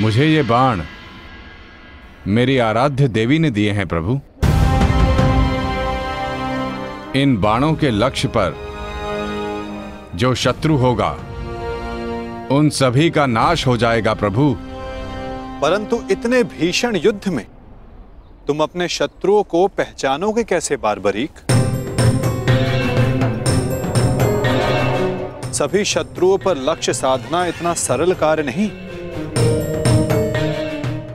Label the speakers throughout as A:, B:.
A: मुझे ये बाण मेरी आराध्य देवी ने दिए हैं प्रभु। इन बाणों के लक्ष्य पर जो शत्रु होगा उन सभी का नाश हो जाएगा प्रभु।
B: परंतु इतने भीषण युद्ध में तुम अपने शत्रुओं को पहचानोगे कैसे बारबरीक? सभी शत्रुओं पर लक्ष्य साधना इतना सरल कार्य नहीं।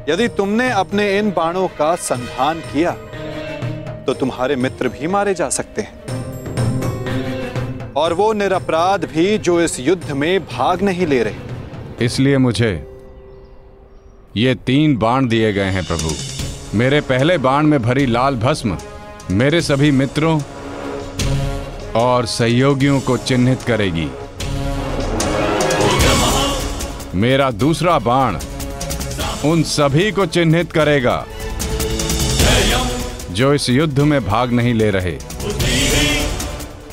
B: यदि तुमने अपने इन बाणों का संधान किया तो तुम्हारे मित्र भी मारे जा सकते हैं, और वो निरपराध भी जो इस युद्ध में भाग नहीं ले रहे।
A: इसलिए मुझे ये 3 बाण दिए गए हैं प्रभु। मेरे पहले बाण में भरी लाल भस्म मेरे सभी मित्रों और सहयोगियों को चिन्हित करेगी। मेरा दूसरा बाण उन सभी को चिन्हित करेगा जो इस युद्ध में भाग नहीं ले रहे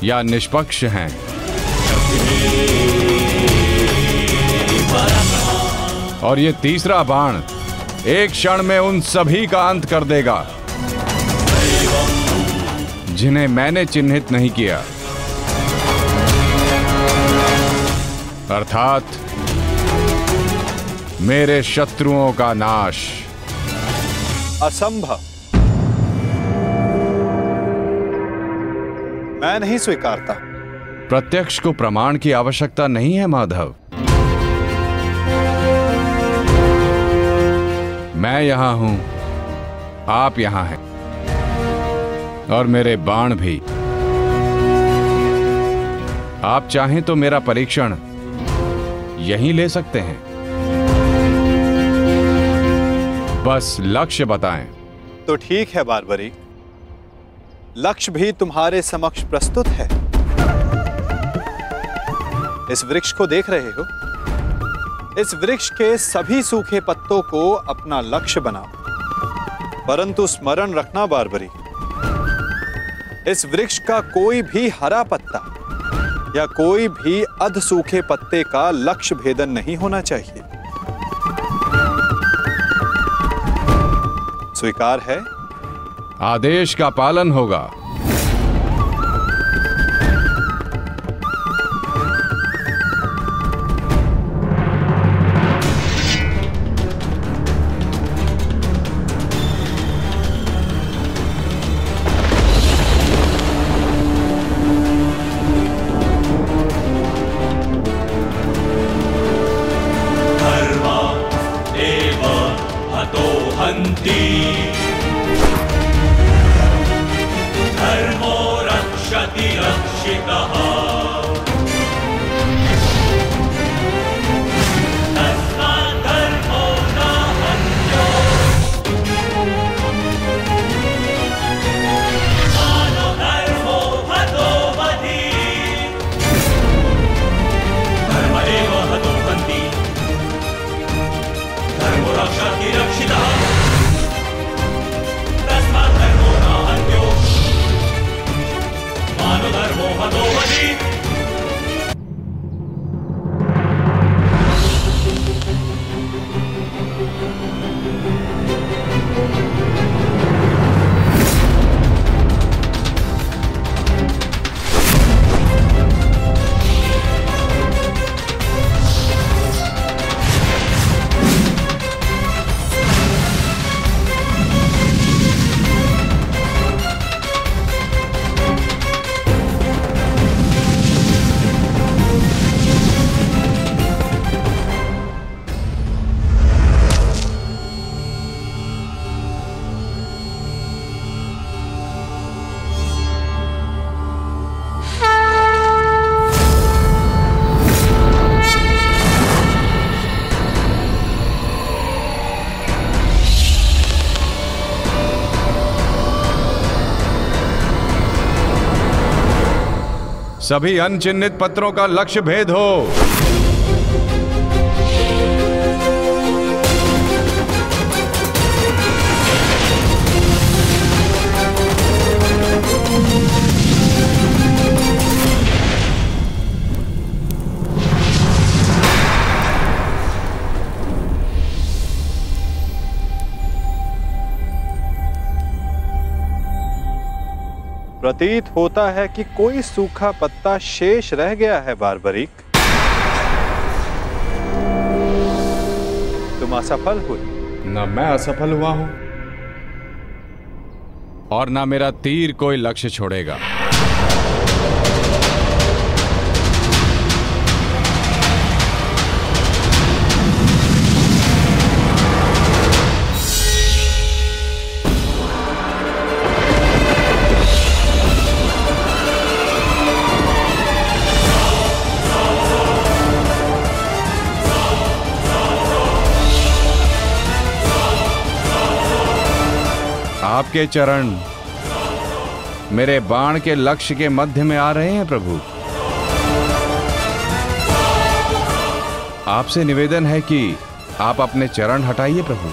A: या निष्पक्ष हैं। और ये तीसरा बाण एक क्षण में उन सभी का अंत कर देगा जिन्हें मैंने चिन्हित नहीं किया, अर्थात मेरे शत्रुओं का नाश।
B: असंभव, मैं नहीं स्वीकारता।
A: प्रत्यक्ष को प्रमाण की आवश्यकता नहीं है माधव। मैं यहां हूं, आप यहां हैं, और मेरे बाण भी। आप चाहें तो मेरा परीक्षण यहीं ले सकते हैं। बस लक्ष्य बताएं।
B: तो ठीक है बारबरी, लक्ष्य भी तुम्हारे समक्ष प्रस्तुत है। इस वृक्ष को देख रहे हो? इस वृक्ष के सभी सूखे पत्तों को अपना लक्ष्य बनाओ। परंतु स्मरण रखना बारबरी, इस वृक्ष का कोई भी हरा पत्ता या कोई भी अध सूखे पत्ते का लक्ष्य भेदन नहीं होना चाहिए। स्वीकार है?
A: आदेश का पालन होगा।
C: धर्मो रक्षति रक्षितः। तस्मात् धर्मो न हन्यो। मानो धर्मो हतो वधि। धर्म एव हतो हन्ति। धर्मो रक्षति रक्षितः।
A: सभी अनचिन्हित पत्रों का लक्ष्य भेद हो।
B: प्रतीत होता है कि कोई सूखा पत्ता शेष रह गया है बारबरीक। तुम असफल हुए।
A: न मैं असफल हुआ हूं और ना मेरा तीर कोई लक्ष्य छोड़ेगा। आपके चरण मेरे बाण के लक्ष्य के मध्य में आ रहे हैं प्रभु। आपसे निवेदन है कि आप अपने चरण हटाइए प्रभु,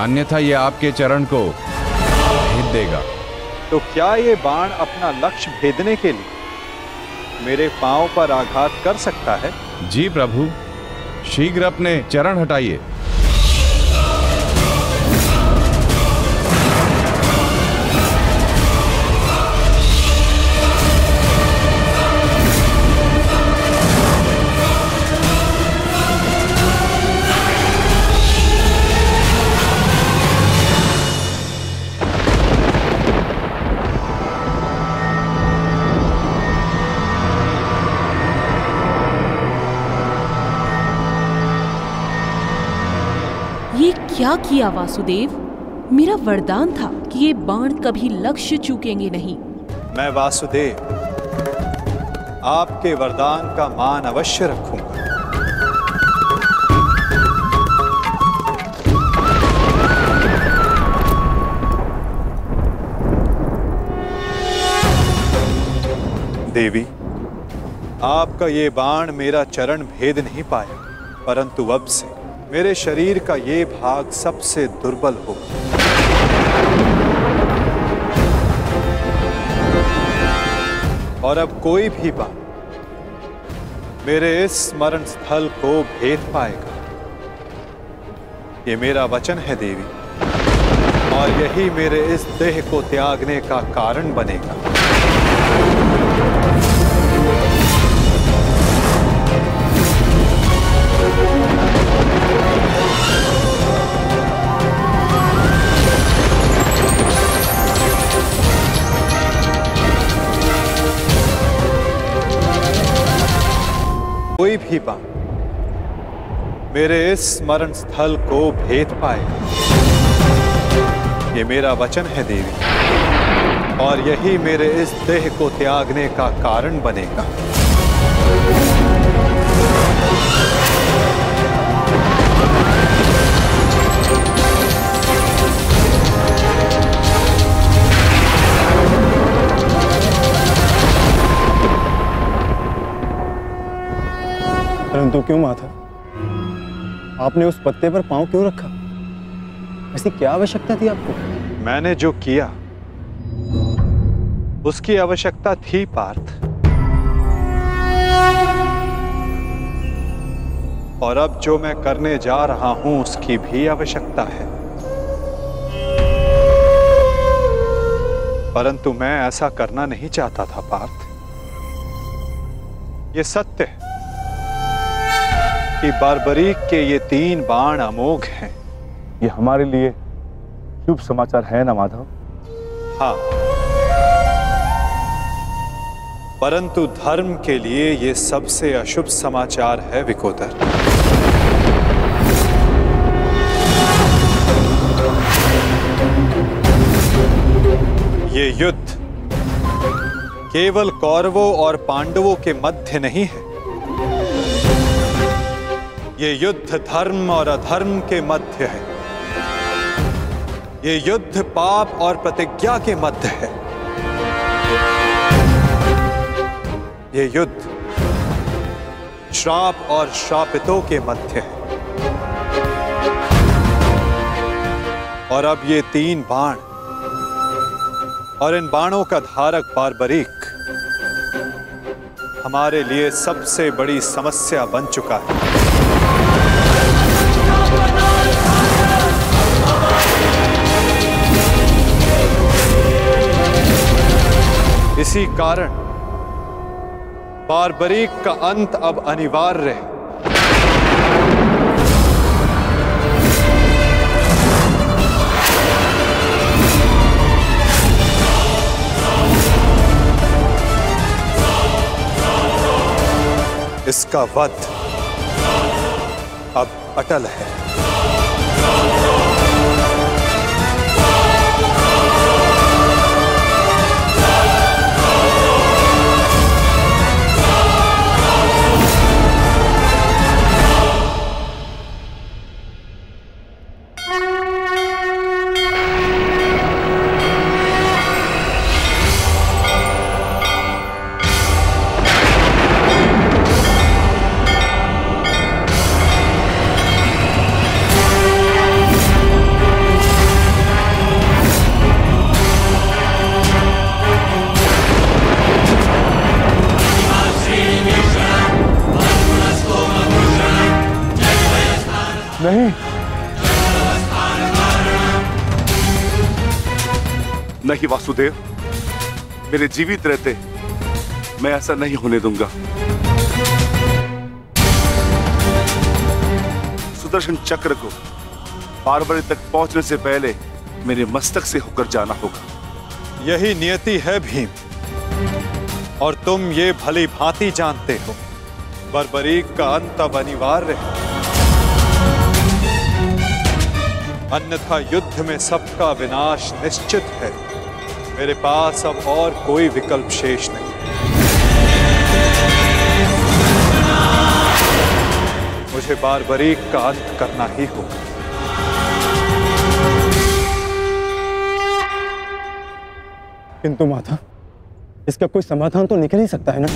A: अन्यथा ये आपके चरण को भेद देगा।
B: तो क्या ये बाण अपना लक्ष्य भेदने के लिए मेरे पांव पर आघात कर सकता है?
A: जी प्रभु, शीघ्र अपने चरण हटाइए।
D: ये क्या किया वासुदेव? मेरा वरदान था कि ये बाण कभी लक्ष्य चूकेंगे नहीं।
B: मैं वासुदेव आपके वरदान का मान अवश्य रखूंगा। देवी, आपका ये बाण मेरा चरण भेद नहीं पाया, परंतु अब से मेरे शरीर का ये भाग सबसे दुर्बल होगा। और अब कोई भी बाण मेरे इस स्मरण स्थल को भेद पाएगा। ये मेरा वचन है देवी, और यही मेरे इस देह को त्यागने का कारण बनेगा। कोई भी बाण मेरे इस स्मरण स्थल को भेद पाएगा। ये मेरा वचन है देवी, और यही मेरे इस देह को त्यागने का कारण बनेगा।
E: परंतु क्यों माता, आपने उस पत्ते पर पांव क्यों रखा? ऐसी क्या आवश्यकता थी आपको?
B: मैंने जो किया उसकी आवश्यकता थी पार्थ, और अब जो मैं करने जा रहा हूं उसकी भी आवश्यकता है। परंतु मैं ऐसा करना नहीं चाहता था पार्थ। ये सत्य है कि बारबरीक के ये 3 बाण अमोघ हैं।
F: ये हमारे लिए शुभ समाचार है ना माधव?
B: हाँ, परंतु धर्म के लिए ये सबसे अशुभ समाचार है विकोदर। ये युद्ध केवल कौरवों और पांडवों के मध्य नहीं है। ये युद्ध धर्म और अधर्म के मध्य है। ये युद्ध पाप और प्रतिज्ञा के मध्य है। ये युद्ध श्राप और श्रापितों के मध्य है। और अब ये 3 बाण और इन बाणों का धारक बारबरीक हमारे लिए सबसे बड़ी समस्या बन चुका है। इसी कारण बार्बरीक का अंत अब अनिवार्य है। इसका वध अब अटल है।
F: नहीं, नहीं वासुदेव, मेरे जीवित रहते मैं ऐसा नहीं होने दूंगा। सुदर्शन चक्र को बार्बरी तक पहुंचने से पहले मेरे मस्तक से होकर जाना होगा।
B: यही नियति है भीम, और तुम ये भली भांति जानते हो। बार्बरीक का अंत अब अनिवार्य है, अन्यथा युद्ध में सबका विनाश निश्चित है। मेरे पास अब और कोई विकल्प शेष नहीं। मुझे बार्बरीक का अंत करना ही होगा।
E: किंतु माता, इसका कोई समाधान तो निकल ही सकता है ना।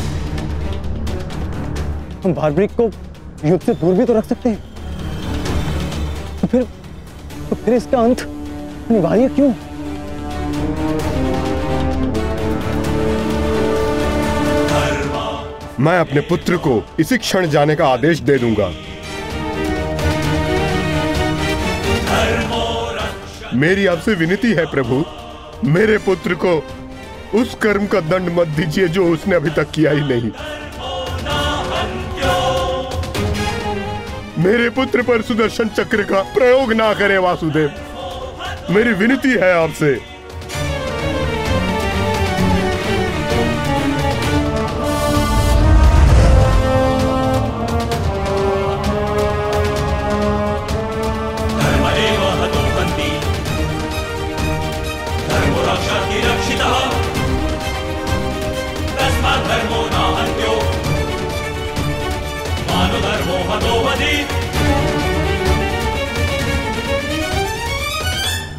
E: हम बार्बरीक को युद्ध से दूर भी तो रख सकते हैं। तो फिर इसका अंत अनिवार्य क्यों?
G: मैं अपने पुत्र को इसी क्षण जाने का आदेश दे दूंगा। मेरी आपसे विनती है प्रभु, मेरे पुत्र को उस कर्म का दंड मत दीजिए जो उसने अभी तक किया ही नहीं। मेरे पुत्र पर सुदर्शन चक्र का प्रयोग ना करें वासुदेव, मेरी विनती है आपसे।
C: धर्मदेव हतो हन्ति, धर्मो रक्षति रक्षितः, तस्मात् धर्मो न हन्त्यो, मानो धर्मो हतो वधि।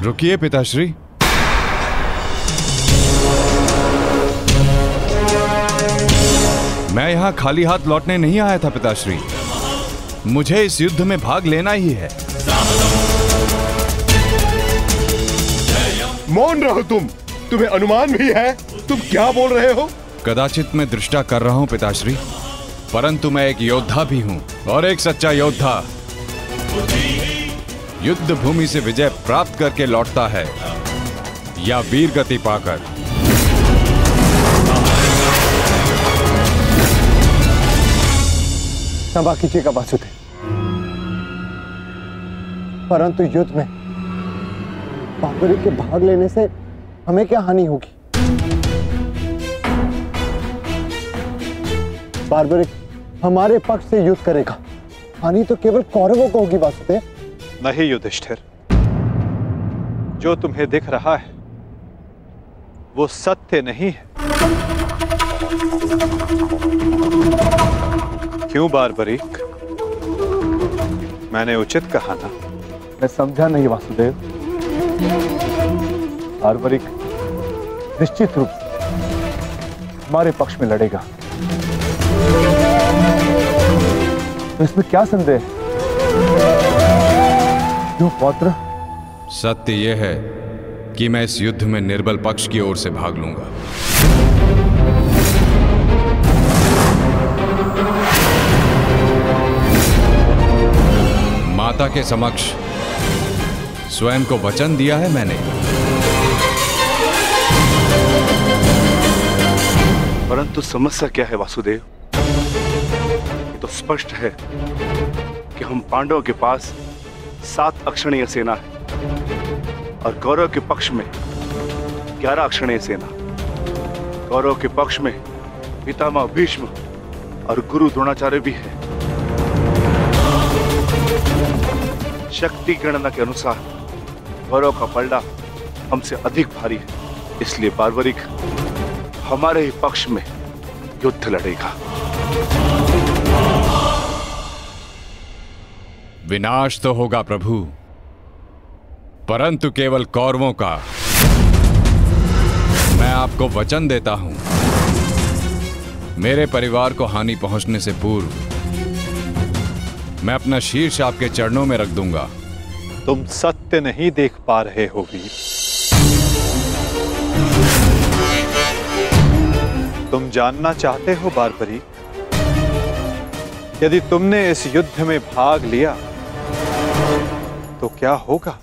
A: रुकिए पिताश्री। मैं यहां खाली हाथ लौटने नहीं आया था पिताश्री, मुझे इस युद्ध में भाग लेना ही है।
G: मौन रहो तुम, तुम्हें अनुमान भी है तुम क्या बोल रहे हो?
A: कदाचित मैं दृष्टा कर रहा हूं पिताश्री, परंतु मैं एक योद्धा भी हूं, और एक सच्चा योद्धा युद्ध भूमि से विजय प्राप्त करके लौटता है या वीर गति पाकर।
E: क्षमा कीजिएगा वासुदेव, परंतु युद्ध में बार्बरीक के भाग लेने से हमें क्या हानि होगी? बार्बरीक हमारे पक्ष से युद्ध करेगा, हानि तो केवल कौरवों को होगी वासुदेव।
B: नहीं युधिष्ठिर, जो तुम्हें दिख रहा है वो सत्य नहीं है। क्यों बार्बरीक, मैंने उचित कहा ना?
F: मैं समझा नहीं वासुदेव। बार्बरीक निश्चित रूप से हमारे पक्ष में लड़ेगा, तो इसमें क्या संदेह है? क्यों पौत्र?
A: सत्य यह है कि मैं इस युद्ध में निर्बल पक्ष की ओर से भाग लूंगा। माता के समक्ष स्वयं को वचन दिया है मैंने।
F: परंतु समस्या क्या है वासुदेव? ये तो स्पष्ट है कि हम पांडवों के पास 7 अक्षणीय सेना है और कौरव के पक्ष में 11 अक्षणीय सेना। कौरव के पक्ष में पितामह भीष्म और गुरु द्रोणाचार्य भी है। शक्ति गणना के अनुसार कौरव का पलड़ा हमसे अधिक भारी है, इसलिए बार्बरिक हमारे ही पक्ष में युद्ध लड़ेगा।
A: विनाश तो होगा प्रभु, परंतु केवल कौरवों का। मैं आपको वचन देता हूं, मेरे परिवार को हानि पहुंचने से पूर्व मैं अपना शीर्ष आपके चरणों में रख दूंगा।
B: तुम सत्य नहीं देख पा रहे हो वीर। तुम जानना चाहते हो बार्बरिक, यदि तुमने इस युद्ध में भाग लिया तो क्या होगा?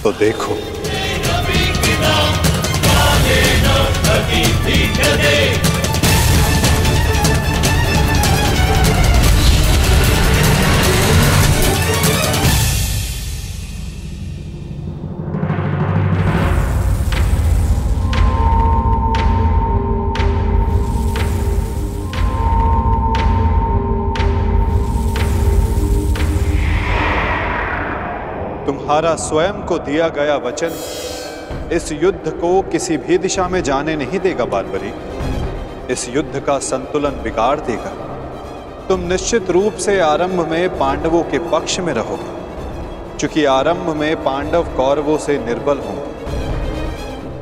B: तो देखो, तुम्हारा स्वयं को दिया गया वचन इस युद्ध को किसी भी दिशा में जाने नहीं देगा बार्बरिक। इस युद्ध का संतुलन बिगाड़ देगा। तुम निश्चित रूप से आरंभ में पांडवों के पक्ष में रहोगे, क्योंकि आरंभ में पांडव कौरवों से निर्बल होंगे,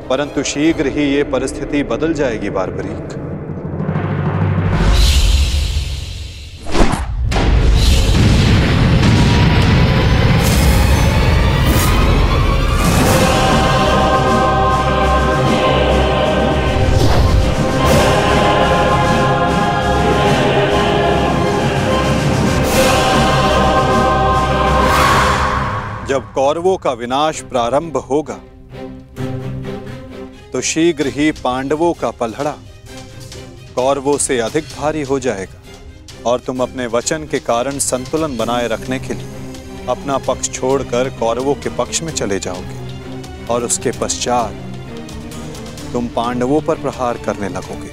B: परंतु शीघ्र ही ये परिस्थिति बदल जाएगी बार्बरिक। जब कौरवों का विनाश प्रारंभ होगा तो शीघ्र ही पांडवों का पलड़ा कौरवों से अधिक भारी हो जाएगा और तुम अपने वचन के कारण संतुलन बनाए रखने के लिए अपना पक्ष छोड़कर कौरवों के पक्ष में चले जाओगे और उसके पश्चात तुम पांडवों पर प्रहार करने लगोगे।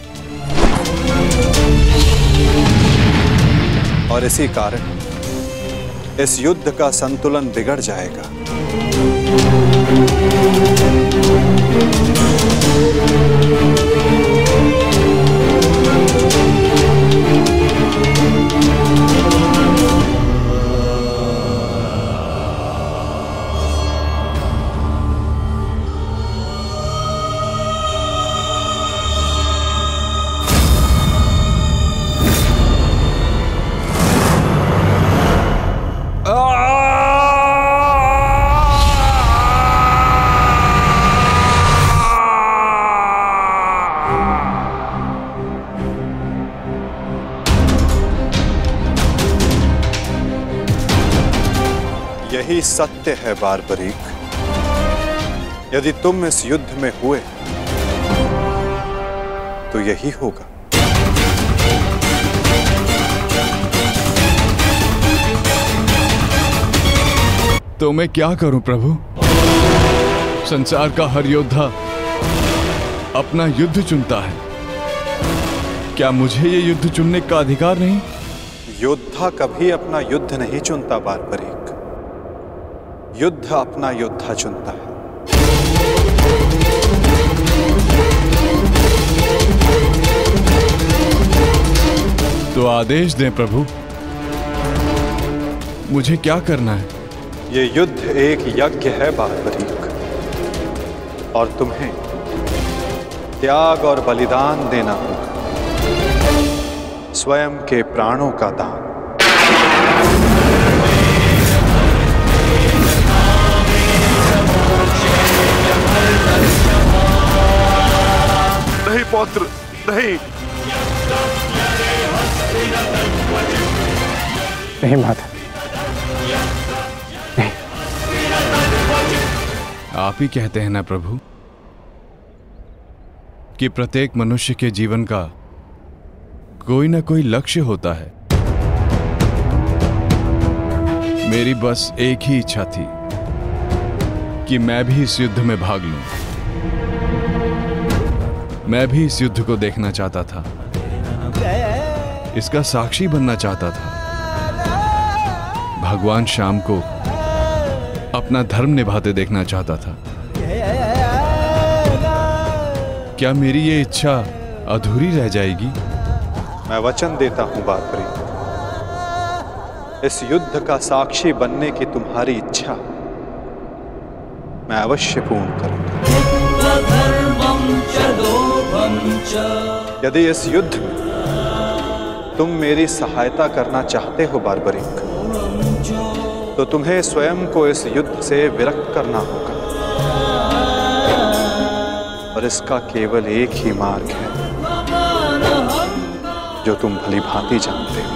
B: और इसी कारण इस युद्ध का संतुलन बिगड़ जाएगा। यही सत्य है बार्बरिक। यदि तुम इस युद्ध में हुए तो यही होगा।
A: तो मैं क्या करूं प्रभु? संसार का हर योद्धा अपना युद्ध चुनता है, क्या मुझे ये युद्ध चुनने का अधिकार नहीं?
B: योद्धा कभी अपना युद्ध नहीं चुनता बार्बरिक, युद्ध अपना योद्धा चुनता है।
A: तो आदेश दें प्रभु, मुझे क्या करना है?
B: ये युद्ध एक यज्ञ है बार्बरिक, और तुम्हें त्याग और बलिदान देना होगा, स्वयं के प्राणों का दान।
C: Hare
F: पौत्र नहीं।
E: नहीं माता, नहीं।
A: आप ही कहते हैं ना प्रभु कि प्रत्येक मनुष्य के जीवन का कोई ना कोई लक्ष्य होता है। मेरी बस एक ही इच्छा थी कि मैं भी इस युद्ध में भाग लूं। मैं भी इस युद्ध को देखना चाहता था, इसका साक्षी बनना चाहता था। भगवान श्याम को अपना धर्म निभाते देखना चाहता था। क्या मेरी ये इच्छा अधूरी रह जाएगी?
B: मैं वचन देता हूं बारबरी, इस युद्ध का साक्षी बनने की तुम्हारी इच्छा मैं अवश्य पूर्ण करूंगा। यदि इस युद्ध में तुम मेरी सहायता करना चाहते हो बारबरिक, तो तुम्हें स्वयं को इस युद्ध से विरक्त करना होगा, और इसका केवल एक ही मार्ग है जो तुम भली भांति जानते हो।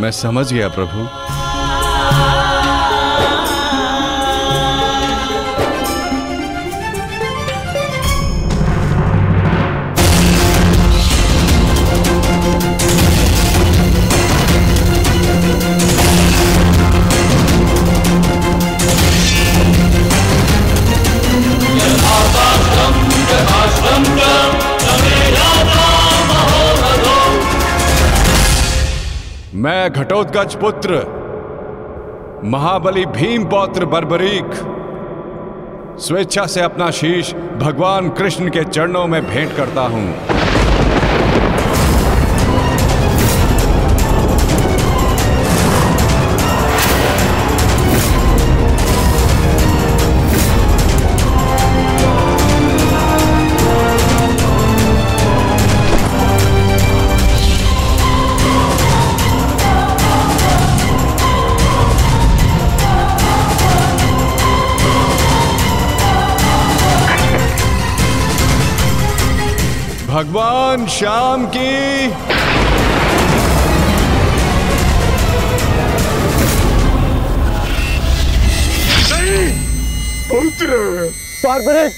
A: मैं समझ गया प्रभु। मैं घटोत्कच पुत्र महाबली भीम पौत्र बर्बरीक स्वेच्छा से अपना शीश भगवान कृष्ण के चरणों में भेंट करता हूं। भगवान श्याम की
G: पुत्र
E: बारबरिक,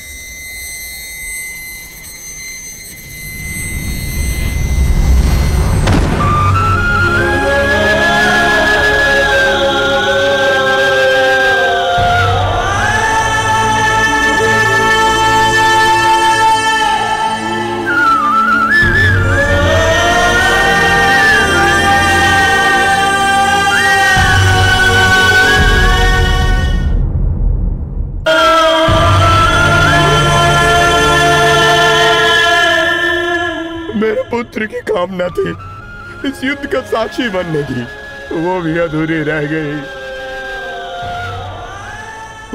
G: पुत्र की कामना थी इस युद्ध का साक्षी बनने की, वो भी अधूरी रह गई।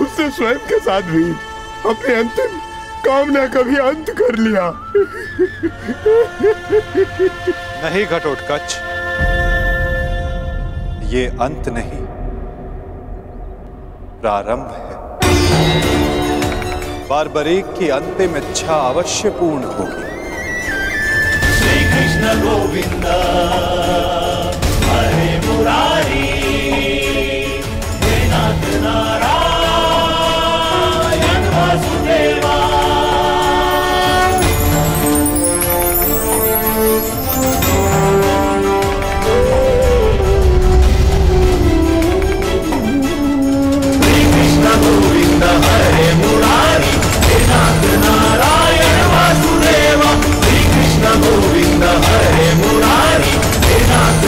G: उसने स्वयं के साथ भी अपनी अंतिम कामना का भी अंत कर लिया।
B: नहीं घटोत्कच, ये अंत नहीं, प्रारंभ है। बारबरीक की अंतिम इच्छा अवश्य पूर्ण होगी।
C: श्री कृष्ण गोविंद हरे मुरारी, हे नाथ नारायण वासुदेवा। श्री कृष्ण गोविंद हरे मुरारी, हे नाथ नारायण वासुदेवा। श्री कृष्ण गोविंद हरे मुरारी, हे नाथ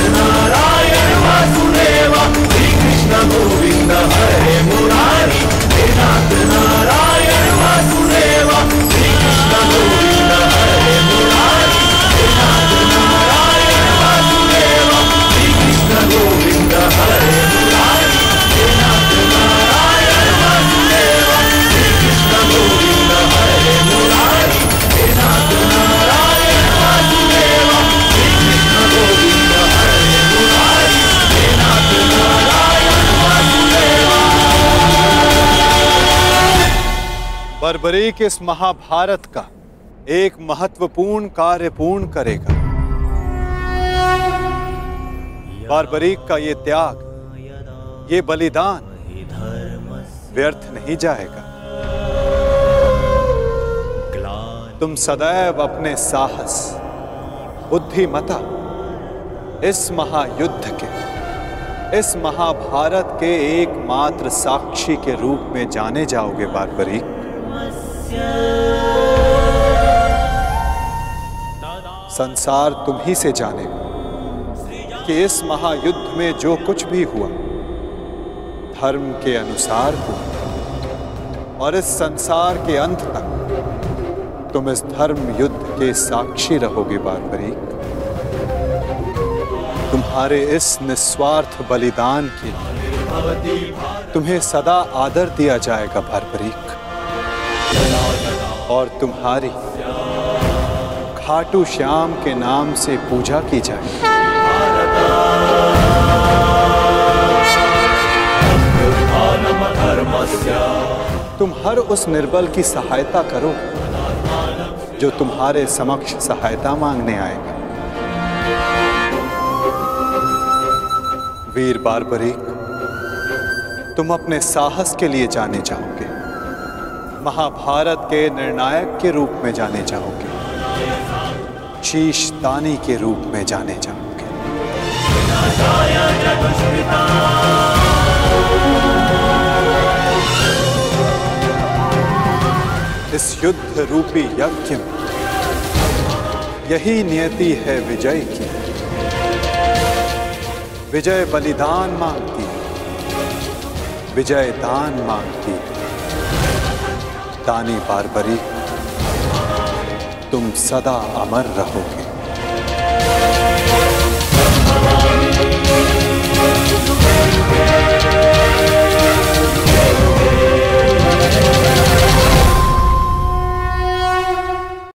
B: बार्बरीक इस महाभारत का एक महत्वपूर्ण कार्य पूर्ण करेगा। बार्बरीक का ये त्याग, ये बलिदान व्यर्थ नहीं जाएगा। तुम सदैव अपने साहस, बुद्धिमता इस महायुद्ध के, इस महाभारत के एकमात्र साक्षी के रूप में जाने जाओगे बार्बरीक। संसार तुम ही से जानेगा कि इस महायुद्ध में जो कुछ भी हुआ धर्म के अनुसार हुआ, और इस संसार के अंत तक तुम इस धर्म युद्ध के साक्षी रहोगे बार्बरीक। तुम्हारे इस निस्वार्थ बलिदान के तुम्हें सदा आदर दिया जाएगा बार्बरीक, और तुम्हारी खाटू श्याम के नाम से पूजा की जाएगी। तुम हर उस निर्बल की सहायता करो जो तुम्हारे समक्ष सहायता मांगने आएगा। वीर बार्बरीक, तुम अपने साहस के लिए जाने जाओगे, महाभारत के निर्णायक के रूप में जाने जाओगे, शीश दानी के रूप में जाने जाओगे। इस युद्ध रूपी यज्ञ में यही नियति है विजय की। विजय बलिदान मांगती है, विजय दान मांगती है। दानी बार्बरीक, तुम सदा अमर रहोगे।